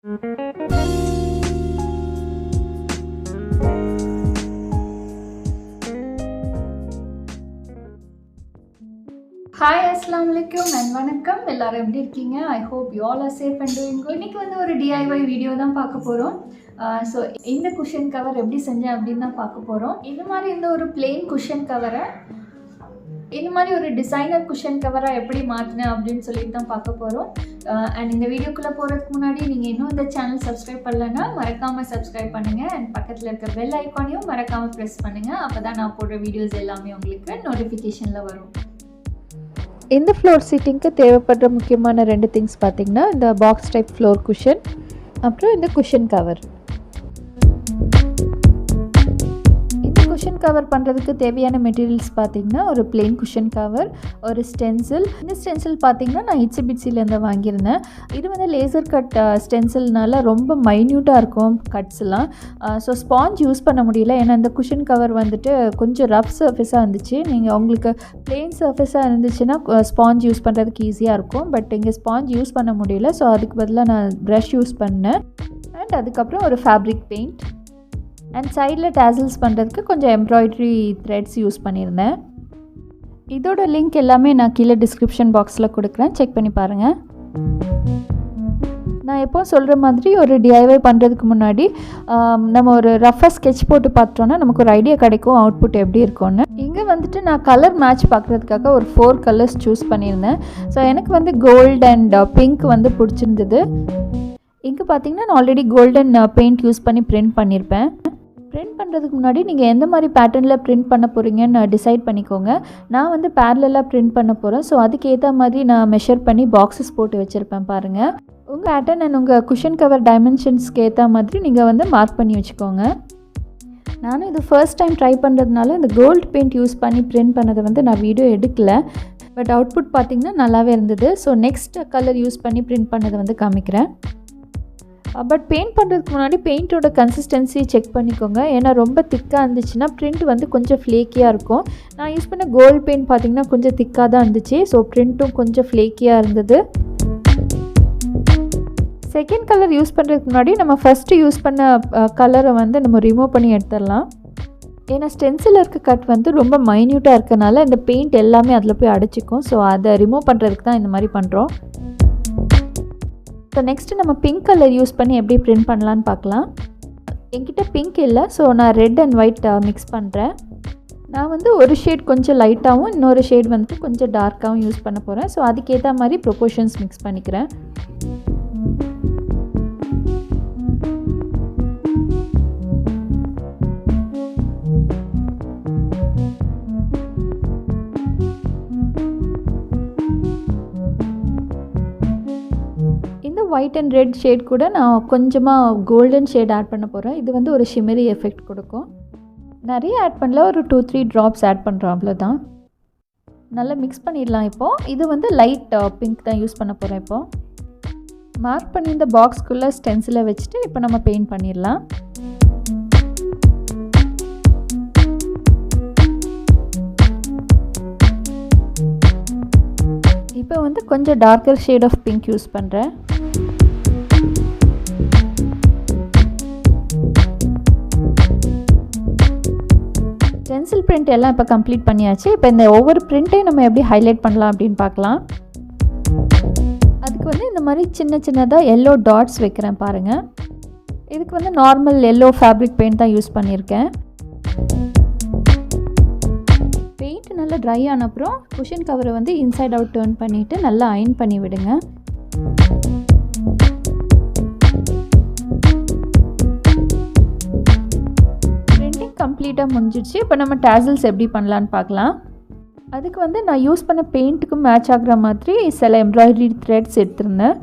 Hi அஸ்ஸலாமுஅலைக்கும் and வணக்கம். எல்லாரும் எப்படி இருக்கீங்க? I hope you all R safe and doing good. இன்னைக்கு வந்து ஒரு DIY வீடியோ தான் பார்க்க போகிறோம். ஸோ இந்த குஷன் கவர் எப்படி செஞ்சேன் அப்படின்னு தான் பார்க்க போகிறோம். இந்த மாதிரி இந்த ஒரு பிளெயின் குஷன் கவரை இந்த மாதிரி ஒரு டிசைனர் குஷன் கவராக எப்படி மாற்றினேன் அப்படின்னு சொல்லிட்டு தான் பார்க்க போகிறோம். அண்ட் இந்த வீடியோக்குள்ளே போகிறதுக்கு முன்னாடி நீங்கள் இன்னும் இந்த சேனல் சப்ஸ்கிரைப் பண்ணலைன்னா மறக்காமல் சப்ஸ்கிரைப் பண்ணுங்கள். அண்ட் பக்கத்தில் இருக்க பெல் ஐக்கானையும் மறக்காமல் ப்ரெஸ் பண்ணுங்கள். அப்போ தான் நான் போடுற வீடியோஸ் எல்லாமே உங்களுக்கு நோட்டிஃபிகேஷனில் வரும். இந்த ஃப்ளோர் சீட்டிங்க்கு தேவைப்படுற முக்கியமான 2 திங்ஸ் பார்த்திங்கன்னா, இந்த பாக்ஸ் டைப் ஃப்ளோர் குஷன், அப்புறம் இந்த குஷன் கவர். இந்த குஷன் கவர் பண்ணுறதுக்கு தேவையான மெட்டீரியல்ஸ் பார்த்திங்கன்னா, ஒரு பிளெயின் குஷன் கவர், ஒரு ஸ்டென்சில். இந்த ஸ்டென்சில் பார்த்திங்கன்னா நான் இட்ஸிபிட்ஸிலேருந்து வாங்கியிருந்தேன். இது வந்து லேசர் கட் ஸ்டென்சில்னால ரொம்ப மைன்யூட்டாக இருக்கும் கட்ஸ்லாம். ஸோ ஸ்பாஞ்ச் யூஸ் பண்ண முடியல. ஏன்னா இந்த குஷன் கவர் வந்துட்டு கொஞ்சம் ரஃப் சர்ஃபேஸாக இருந்துச்சு. நீங்கள் உங்களுக்கு பிளெயின் சர்ஃபேஸாக இருந்துச்சுன்னா ஸ்பாஞ்ச் யூஸ் பண்ணுறதுக்கு ஈஸியாக இருக்கும். பட் இங்கே ஸ்பாஞ்ச் யூஸ் பண்ண முடியல. ஸோ அதுக்கு பதிலாக நான் ப்ரஷ் யூஸ் பண்ணேன். அண்ட் அதுக்கப்புறம் ஒரு ஃபேப்ரிக் பெயிண்ட் அண்ட் சைடில் டேசல்ஸ் பண்ணுறதுக்கு கொஞ்சம் எம்ப்ராய்டரி த்ரெட்ஸ் யூஸ் பண்ணியிருந்தேன். இதோட லிங்க் எல்லாமே நான் கீழே டிஸ்கிரிப்ஷன் பாக்ஸில் கொடுக்குறேன், செக் பண்ணி பாருங்கள். நான் எப்போ சொல்கிற மாதிரி ஒரு DIY பண்ணுறதுக்கு முன்னாடி நம்ம ஒரு ரஃபாக ஸ்கெட்ச் போட்டு பார்த்தோன்னா நமக்கு ஒரு ஐடியா கிடைக்கும் அவுட்புட் எப்படி இருக்கும்னு. இங்கே வந்துட்டு நான் கலர் மேட்ச் பார்க்குறதுக்காக ஒரு 4 கலர்ஸ் சூஸ் பண்ணியிருந்தேன். ஸோ எனக்கு வந்து கோல்டு அண்ட் பிங்க் வந்து பிடிச்சிருந்தது. இங்கே பார்த்தீங்கன்னா நான் ஆல்ரெடி கோல்டன் பெயிண்ட் யூஸ் பண்ணி பிரிண்ட் பண்ணியிருப்பேன். பிரிண்ட் பண்ணுறதுக்கு முன்னாடி நீங்கள் எந்த மாதிரி பேட்டர்னில் பிரிண்ட் பண்ண போகிறீங்கன்னு டிசைட் பண்ணிக்கோங்க. நான் வந்து பேரலாக பிரிண்ட் பண்ண போகிறேன். ஸோ அதுக்கு ஏற்ற மாதிரி நான் மெஷர் பண்ணி பாக்ஸஸ் போட்டு வச்சுருப்பேன் பாருங்கள். உங்கள் பேட்டர்ன் அண்ட் உங்கள் குஷன் கவர் டைமென்ஷன்ஸ்க்கு ஏற்ற மாதிரி நீங்கள் வந்து மார்க் பண்ணி வச்சுக்கோங்க. நானும் இது ஃபர்ஸ்ட் டைம் ட்ரை பண்ணுறதுனால இந்த கோல்டு பெயிண்ட் யூஸ் பண்ணி பிரிண்ட் பண்ணதை வந்து நான் வீடியோ எடுக்கலை. பட் அவுட்புட் பார்த்திங்கன்னா நல்லாவே இருந்தது. ஸோ நெக்ஸ்ட் கலர் யூஸ் பண்ணி பிரிண்ட் பண்ணதை வந்து காமிக்கிறேன். பட் பெயிண்ட் பண்ணுறதுக்கு முன்னாடி பெயிண்ட்டோட கன்சிஸ்டன்சி செக் பண்ணிக்கோங்க. ஏன்னா ரொம்ப திக்காக இருந்துச்சுன்னா பிரிண்ட் வந்து கொஞ்சம் ஃப்ளேக்கியாக இருக்கும். நான் யூஸ் பண்ண கோல்டு பெயிண்ட் பார்த்திங்கன்னா கொஞ்சம் திக்காக தான் இருந்துச்சு. ஸோ பிரிண்ட்டும் கொஞ்சம் ஃப்ளேக்கியாக இருந்தது. செகண்ட் கலர் யூஸ் பண்ணுறதுக்கு முன்னாடி நம்ம ஃபஸ்ட்டு யூஸ் பண்ண கலரை வந்து நம்ம ரிமூவ் பண்ணி எடுத்துடலாம். ஏன்னா ஸ்டென்சில் இருக்க கட் வந்து ரொம்ப மைன்யூட்டாக இருக்கனால இந்த பெயிண்ட் எல்லாமே அதில் போய் அடைச்சிக்கும். ஸோ அதை ரிமூவ் பண்ணுறதுக்கு தான் இந்த மாதிரி பண்ணுறோம். ஸோ நெக்ஸ்ட்டு நம்ம பிங்க் கலர் யூஸ் பண்ணி எப்படி பிரிண்ட் பண்ணலான்னு பார்க்கலாம். என்கிட்ட பிங்க் இல்லை. ஸோ நான் ரெட் அண்ட் ஒயிட் மிக்ஸ் பண்ணுறேன். நான் வந்து ஒரு ஷேட் கொஞ்சம் லைட்டாகவும் இன்னொரு ஷேட் வந்துட்டு கொஞ்சம் டார்க்காகவும் யூஸ் பண்ண போகிறேன். ஸோ அதுக்கேற்ற மாதிரி ப்ரொப்போர்ஷன்ஸ் மிக்ஸ் பண்ணிக்கிறேன். ஒயிட் அண்ட் ரெட் ஷேட் கூட நான் கொஞ்சமாக கோல்டன் ஷேட் ஆட் பண்ண போகிறேன். இது வந்து ஒரு ஷிமரி எஃபெக்ட் கொடுக்கும். நிறைய ஆட் பண்ணல, ஒரு 2-3 ட்ராப்ஸ் ஆட் பண்ணுறோம், அவ்வளோதான். நல்லா மிக்ஸ் பண்ணிடலாம். இப்போது இது வந்து லைட் பிங்க் தான் யூஸ் பண்ண போகிறேன். இப்போது மார்க் பண்ணி இந்த பாக்ஸ்க்குள்ளே ஸ்டென்சிலை வச்சுட்டு இப்போ நம்ம பெயிண்ட் பண்ணிடலாம். இப்போ வந்து கொஞ்சம் darker shade of pink use பண்ணுறேன். ஸ்டென்சில் பிரிண்ட் எல்லாம் இப்போ கம்ப்ளீட் பண்ணியாச்சு. இப்போ இந்த ஒவ்வொரு பிரிண்ட்டையும் நம்ம எப்படி ஹைலைட் பண்ணலாம் அப்படின்னு பார்க்கலாம். அதுக்கு வந்து இந்த மாதிரி சின்ன சின்னதாக எல்லோ டாட்ஸ் வைக்கிறேன் பாருங்கள். இதுக்கு வந்து நார்மல் எல்லோ ஃபேப்ரிக் பெயிண்ட் தான் யூஸ் பண்ணியிருக்கேன். பெயிண்ட் நல்லா ட்ரை ஆன அப்புறம் குஷன் கவரை வந்து இன்சைட் அவுட் டர்ன் பண்ணிவிட்டு நல்லா அயன் பண்ணி விடுங்க. பிரிண்டிங் கம்ப்ளீட்டாக முடிஞ்சிடுச்சு. இப்போ நம்ம டேசல்ஸ் எப்படி பண்ணலான்னு பார்க்கலாம். அதுக்கு வந்து நான் யூஸ் பண்ண பெயிண்ட்டுக்கு மேட்ச் ஆகிற மாதிரி சில எம்ப்ராய்டரி த்ரெட்ஸ் எடுத்துருந்தேன்.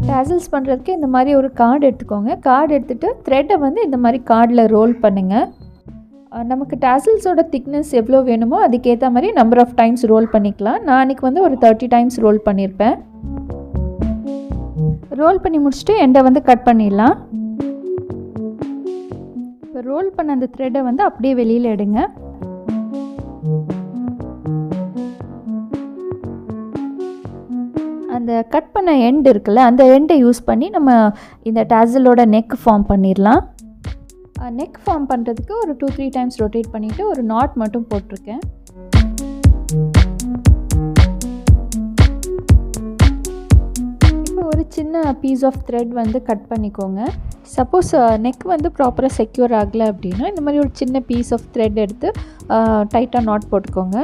டேசல்ஸ் பண்ணுறதுக்கு இந்த மாதிரி ஒரு கார்டு எடுத்துக்கோங்க. கார்டு எடுத்துகிட்டு த்ரெட்டை வந்து இந்த மாதிரி கார்டில் ரோல் பண்ணுங்கள். நமக்கு டேசல்ஸோட திக்னஸ் எவ்வளோ வேணுமோ அதுக்கேற்ற மாதிரி நம்பர் ஆஃப் டைம்ஸ் ரோல் பண்ணிக்கலாம். நான் அன்றைக்கி வந்து ஒரு 30 டைம்ஸ் ரோல் பண்ணியிருப்பேன். ரோல் பண்ணி முடிச்சுட்டு எண்டை வந்து கட் பண்ணிடலாம். இப்போ ரோல் பண்ண அந்த த்ரெட்டை வந்து அப்படியே வெளியில் எடுங்க. அந்த அந்த கட் பண்ண எண்ட் இருக்குல்ல, அந்த எண்டை யூஸ் பண்ணி நம்ம இந்த டாசலோட நெக் ஃபார்ம் பண்ணிடலாம். நெக் ஃபார்ம் பண்ணுறதுக்கு ஒரு 2-3 டைம்ஸ் ரொட்டேட் பண்ணிவிட்டு ஒரு நாட் மட்டும் போட்டிருக்கேன். இப்போ ஒரு சின்ன பீஸ் ஆஃப் த்ரெட் வந்து கட் பண்ணிக்கோங்க. சப்போஸ் நெக் வந்து ப்ராப்பராக செக்யூர் ஆகலை அப்படின்னா இந்த மாதிரி ஒரு சின்ன பீஸ் ஆஃப் த்ரெட் எடுத்து டைட்டாக நாட் போட்டுக்கோங்க.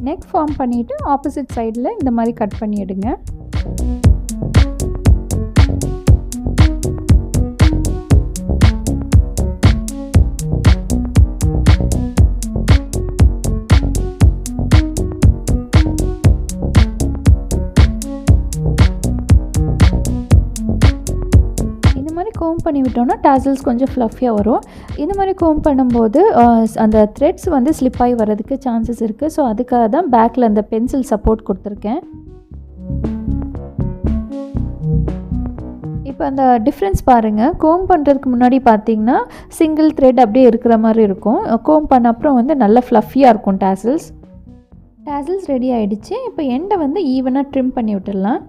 நெக் ஃபார்ம் பண்ணிவிட்டு ஆப்போசிட் சைடில் இந்த மாதிரி கட் பண்ணி எடுங்க. கோம் பண்ணி விட்டோம்னா டாசல்ஸ் கொஞ்சம் ஃப்ளஃபியாக வரும். இந்த மாதிரி கோம் பண்ணும்போது அந்த த்ரெட்ஸ் வந்து ஸ்லிப் ஆகி வர்றதுக்கு சான்சஸ் இருக்குது. ஸோ அதுக்காக தான் பேக்கில் அந்த பென்சில் சப்போர்ட் கொடுத்துருக்கேன். இப்போ அந்த டிஃப்ரென்ஸ் பாருங்கள். கோம் பண்ணுறதுக்கு முன்னாடி பார்த்தீங்கன்னா சிங்கிள் த்ரெட் அப்படியே இருக்கிற மாதிரி இருக்கும். கோம் பண்ண அப்புறம் வந்து நல்லா ஃப்ளஃபியாக இருக்கும் டாசல்ஸ். ரெடி ஆகிடுச்சு. இப்போ எண்டை வந்து ஈவனாக ட்ரிம் பண்ணி விட்டுடலாம்.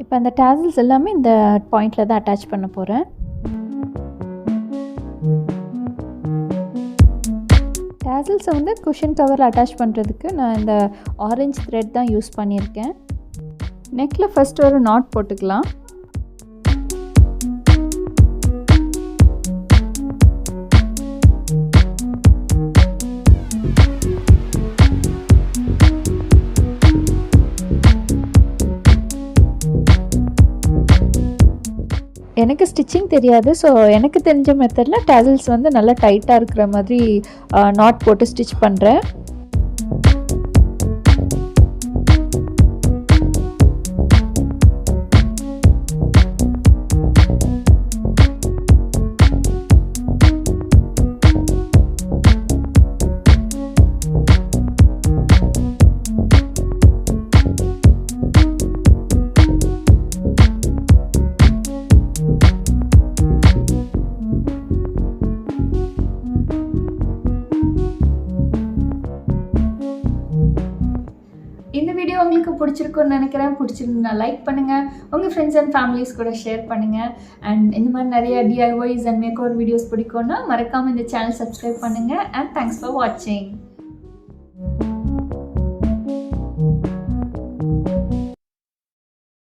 இப்போ அந்த டாசல்ஸ் எல்லாமே இந்த பாயிண்டில் தான் அட்டாச் பண்ண போகிறேன். டாசல்ஸை வந்து குஷன் கவரில் அட்டாச் பண்ணுறதுக்கு நான் இந்த ஆரஞ்சு த்ரெட் தான் யூஸ் பண்ணியிருக்கேன். நெக்கில் ஃபஸ்ட்டு ஒரு நாட் போட்டுக்கலாம். எனக்கு ஸ்டிச்சிங் தெரியாது. ஸோ எனக்கு தெரிஞ்ச மெத்தடில் டாசல்ஸ் வந்து நல்லா டைட்டாக இருக்கிற மாதிரி நாட் போட்டு ஸ்டிச் பண்ணுறேன். இந்த வீடியோ உங்களுக்கு பிடிச்சிருக்குன்னு நினைக்கிறேன். பிடிச்சிருந்தா லைக் பண்ணுங்கள், உங்கள் ஃப்ரெண்ட்ஸ் அண்ட் ஃபேமிலிஸ் கூட ஷேர் பண்ணுங்கள். அண்ட் இந்த மாதிரி நிறைய DIYs and makeover videos பிடிக்கும்னா மறக்காமல் இந்த சேனல் சப்ஸ்கிரைப் பண்ணுங்கள். அண்ட் தேங்க்ஸ் ஃபார் வாட்சிங்.